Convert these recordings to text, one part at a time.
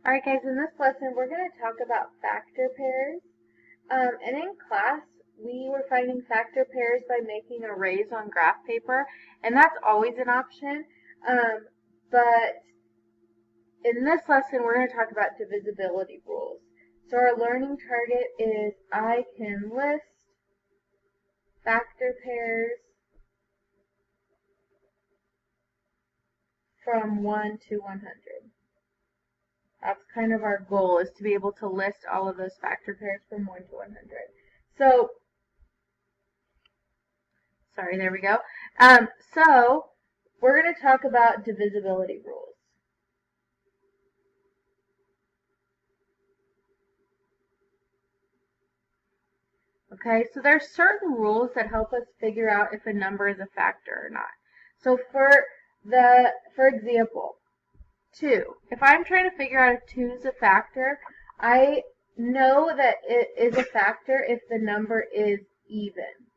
Alright guys, in this lesson we're going to talk about factor pairs. And in class we were finding factor pairs by making arrays on graph paper, and that's always an option. But in this lesson we're going to talk about divisibility rules. So our learning target is I can list factor pairs from 1 to 100. That's kind of our goal, is to be able to list all of those factor pairs from 1 to 100. So, sorry, there we go. So, we're going to talk about divisibility rules. Okay, so there's certain rules that help us figure out if a number is a factor or not. So for example, 2. If I'm trying to figure out if 2 is a factor, I know that it is a factor if the number is even.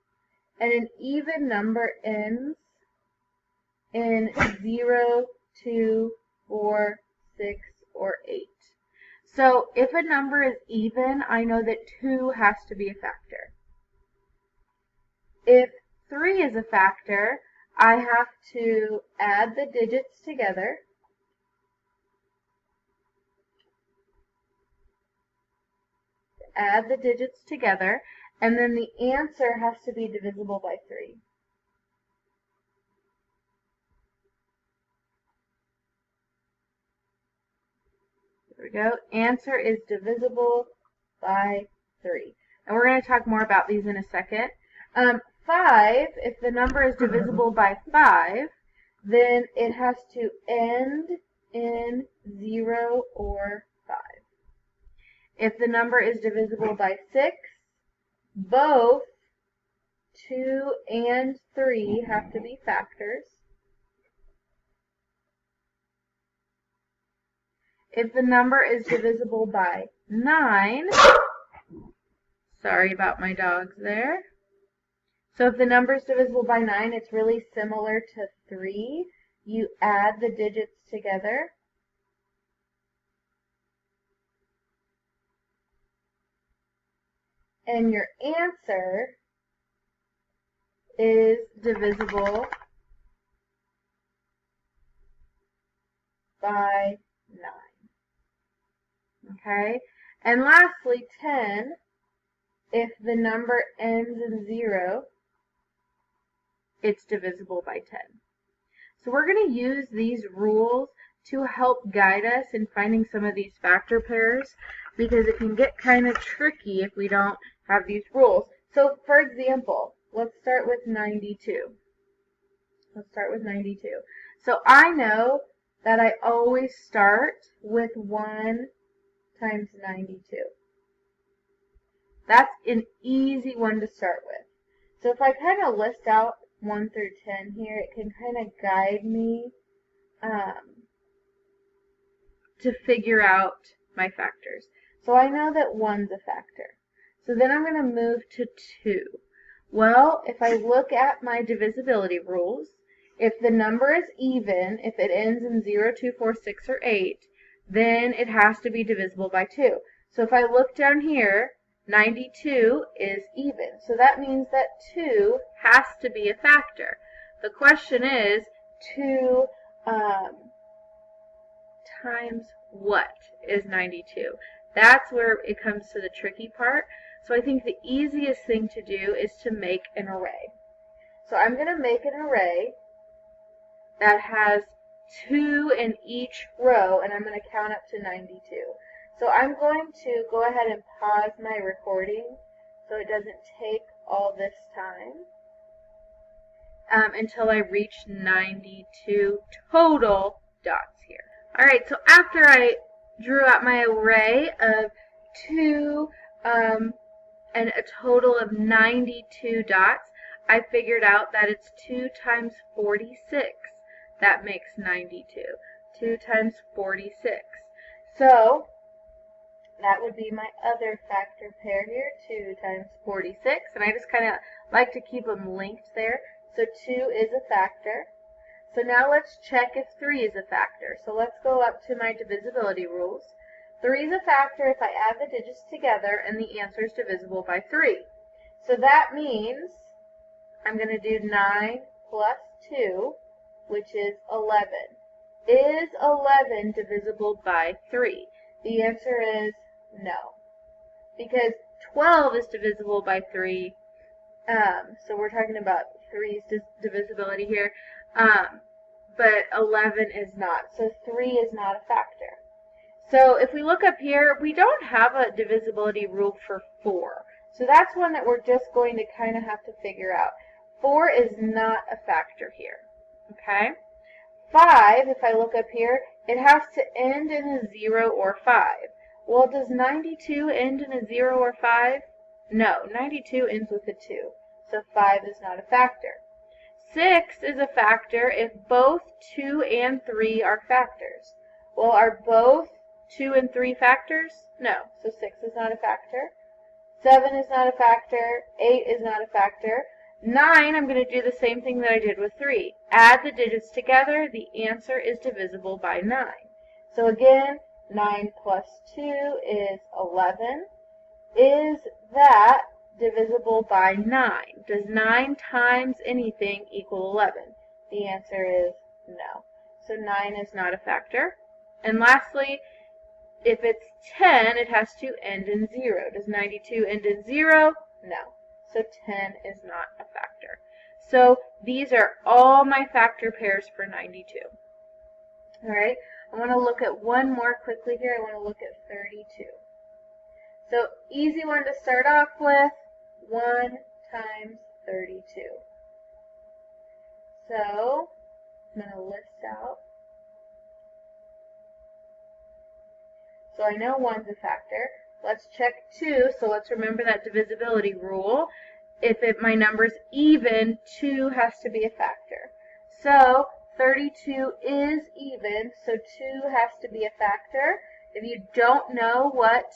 And an even number ends in 0, 2, 4, 6, or 8. So if a number is even, I know that 2 has to be a factor. If 3 is a factor, I have to add the digits together. Add the digits together, and then the answer has to be divisible by 3. There we go. Answer is divisible by 3. And we're going to talk more about these in a second. 5, if the number is divisible by 5, then it has to end in 0 or 5. If the number is divisible by 6, both 2 and 3 have to be factors. If the number is divisible by 9, sorry about my dogs there. So if the number is divisible by 9, it's really similar to 3. You add the digits together. And your answer is divisible by 9. Okay? And lastly, 10, if the number ends in 0, it's divisible by 10. So we're going to use these rules to help guide us in finding some of these factor pairs, because it can get kind of tricky if we don't have these rules. So for example, let's start with 92. Let's start with 92. So I know that I always start with 1 times 92. That's an easy one to start with. So if I kind of list out 1 through 10 here, it can kind of guide me to figure out my factors. So I know that 1's a factor. So then I'm going to move to 2. Well, if I look at my divisibility rules, if the number is even, if it ends in 0, 2, 4, 6, or 8, then it has to be divisible by 2. So if I look down here, 92 is even. So that means that 2 has to be a factor. The question is, 2 times what is 92? That's where it comes to the tricky part. So I think the easiest thing to do is to make an array. So I'm going to make an array that has 2 in each row, and I'm going to count up to 92. So I'm going to go ahead and pause my recording so it doesn't take all this time until I reach 92 total dots here. Alright, so after I drew out my array of 2 and a total of 92 dots, I figured out that it's 2 times 46. That makes 92. 2 times 46. So that would be my other factor pair here, 2 times 46. And I just kind of like to keep them linked there. So 2 is a factor. So now let's check if 3 is a factor. So let's go up to my divisibility rules. 3 is a factor if I add the digits together and the answer is divisible by 3. So that means I'm going to do 9 plus 2, which is 11. Is 11 divisible by 3? The answer is no, because 12 is divisible by 3. So we're talking about 3's divisibility here, but 11 is not. So 3 is not a factor. So if we look up here, we don't have a divisibility rule for 4. So that's one that we're just going to kind of have to figure out. 4 is not a factor here. Okay? 5, if I look up here, it has to end in a 0 or 5. Well, does 92 end in a 0 or 5? No, 92 ends with a 2. So 5 is not a factor. 6 is a factor if both 2 and 3 are factors. Well, are both 2 and 3 factors? No, so 6 is not a factor. 7 is not a factor. 8 is not a factor. 9, I'm going to do the same thing that I did with 3. Add the digits together. The answer is divisible by 9. So again, 9 plus 2 is 11. Is that divisible by 9? Does 9 times anything equal 11? The answer is no. So 9 is not a factor. And lastly, if it's 10, it has to end in 0. Does 92 end in 0? No. So 10 is not a factor. So these are all my factor pairs for 92. All right, I want to look at one more quickly here. I want to look at 32. So easy one to start off with, 1 times 32. So I'm going to list out. So I know 1's a factor. Let's check 2. So let's remember that divisibility rule. If my number's even, 2 has to be a factor. So 32 is even, so 2 has to be a factor. If you don't know what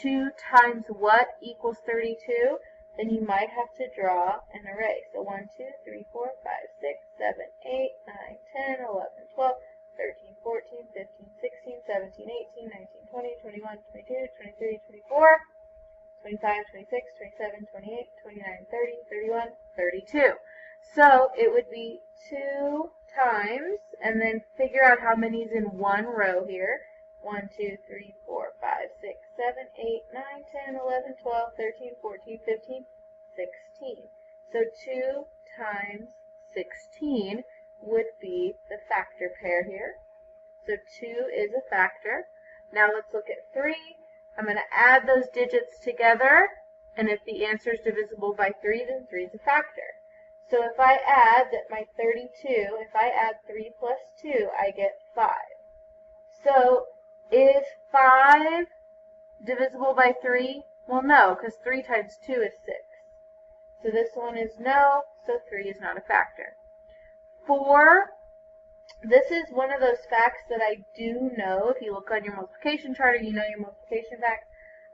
2 times what equals 32, then you might have to draw an array. So 1, 2, 3, 4, 5, 6, 7, 8, 9, 10, 11, 12, 13, 14, 15, 16, 17, 18, 19, 20, 21, 22, 23, 24, 25, 26, 27, 28, 29, 30, 31, 32. So it would be 2 times, and then figure out how many is in one row here. 1, 2, 3, 4, 5, 6, 7, 8, 9, 10, 11, 12, 13, 14, 15, 16. So 2 times 16 would be the factor pair here. So 2 is a factor. Now let's look at 3. I'm going to add those digits together, and if the answer is divisible by 3, then 3 is a factor. So if I add that my 32, if I add 3 plus 2, I get 5. So is 5 divisible by 3? Well, no, because 3 times 2 is 6. So this one is no, so 3 is not a factor. 4, this is one of those facts that I do know. If you look on your multiplication chart or you know your multiplication facts,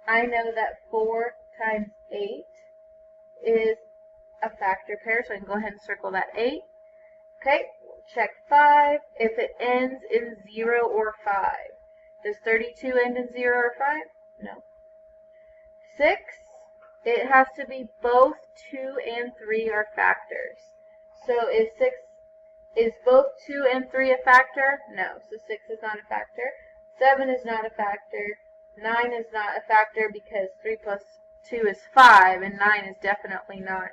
I know that 4 times 8 is a factor pair, so I can go ahead and circle that 8. Okay, check 5. If it ends in 0 or 5, does 32 end in 0 or 5? No. 6, it has to be both 2 and 3 are factors. So is both 2 and 3 a factor? No. So 6 is not a factor. 7 is not a factor. 9 is not a factor because 3 plus 2 is 5, and 9 is definitely not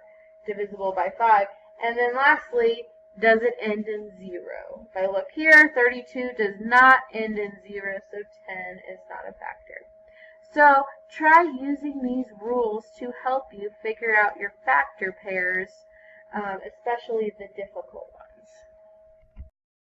divisible by 5. And then lastly, does it end in 0? If I look here, 32 does not end in 0, so 10 is not a factor. So try using these rules to help you figure out your factor pairs, especially the difficult ones.